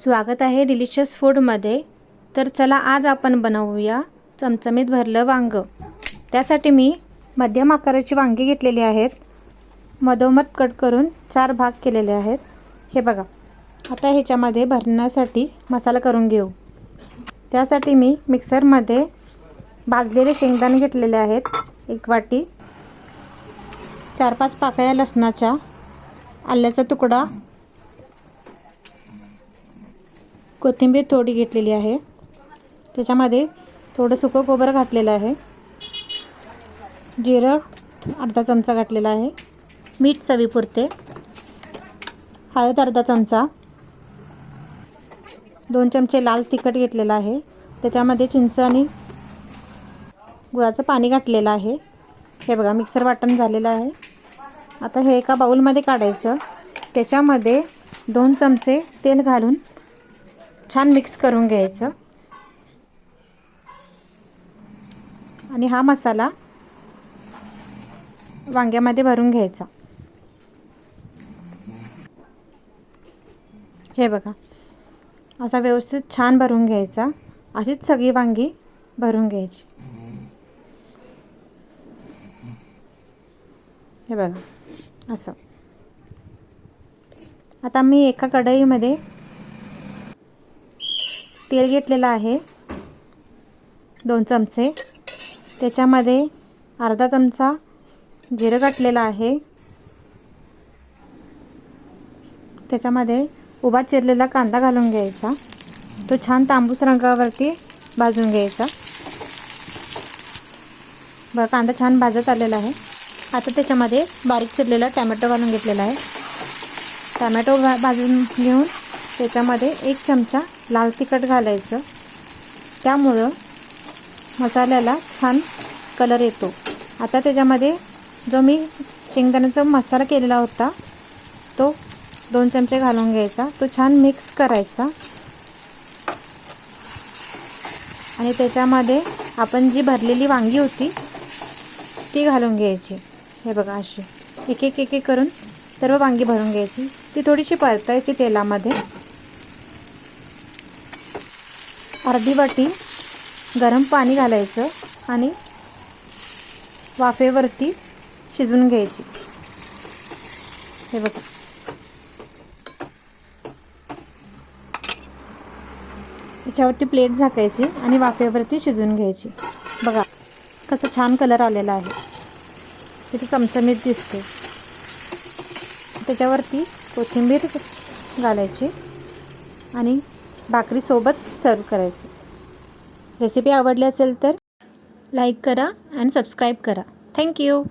स्वागत आहे डिलिशियस फूडमध्ये। तर चला आज आपण बनवूया चमचमीत भरलं वांग। त्यासाठी मी मध्यम आकाराची वांगी घेतलेली आहेत, मधोमध कट करून 4 भाग केलेले आहेत। हे बघा। आता ह्याच्यामध्ये भरण्यासाठी मसाला करून घेऊ। त्यासाठी मी मिक्सरमध्ये भाजलेले शेंगदाणे घेतलेले आहेत 1 वाटी, 4-5 पाकळ्या लसणाच्या, आल्याचा तुकडा, कोथिंबीर थोडी घेतलेली आहे, त्याच्यामध्ये थोडं सुकं खोबरं घातलेलं आहे, जिरं अर्धा चमचा घातलेला आहे, मीठ चवीपुरते, हळद अर्धा चमचा, 2 चमचे लाल तिखट घेतलेला आहे, त्याच्यामध्ये चिंच आणि गुळाचं पाणी घातलेलं आहे। हे बघा मिक्सर वाटण झालेलं आहे। आता हे एका बाउलमध्ये काढायचं, त्याच्यामध्ये 2 चमचे तेल घालून छान मिक्स करून घ्यायचं आणि हा मसाला वांग्यामध्ये भरून घ्यायचा। हे बघा असा व्यवस्थित छान भरून घ्यायचा। अशीच सगळी वांगी भरून घ्यायची। हे बघा असं। आता मी एका कढईमध्ये तेल घेतलेलं आहे 2 चमचे, त्याच्यामध्ये अर्धा चमचा जिरं घातलेला आहे, त्याच्यामध्ये उभा चिरलेला कांदा घालून घ्यायचा, तो छान तांबूस रंगावरती भाजून घ्यायचा। बघा कांदा छान भाजत आलेला आहे। आता त्याच्यामध्ये बारीक चिरलेला टोमॅटो घालून घेतलेला आहे। टोमॅटो भाजून घेऊन त्याच्यामध्ये 1 चमचा लाल तिखट घालायचं, त्यामुळं मसाल्याला छान कलर येतो। आता त्याच्यामध्ये जो मी शेंगदाण्याचा मसाला केलेला होता तो 2 चमचे घालून घ्यायचा, तो छान मिक्स करायचा आणि त्याच्यामध्ये आपण जी भरलेली वांगी होती ती घालून घ्यायची। हे बघा अशी एक एक करून सर्व वांगी भरून घ्यायची। ती थोडीशी परतायची तेलामध्ये। अर्धी वाटी गरम पाणी घालायचं आणि वाफेवरती शिजवून घ्यायची। हे बघा याच्यावरती प्लेट झाकायची आणि वाफेवरती शिजवून घ्यायची। बघा कसं छान कलर आलेला आहे, किती चमचमीत दिसते। त्याच्यावरती कोथिंबीर घालायची आणि भाकरीसोबत सर्व करायची। रेसिपी आवडली असेल तर लाईक करा आणि सबस्क्राईब करा। थँक्यू।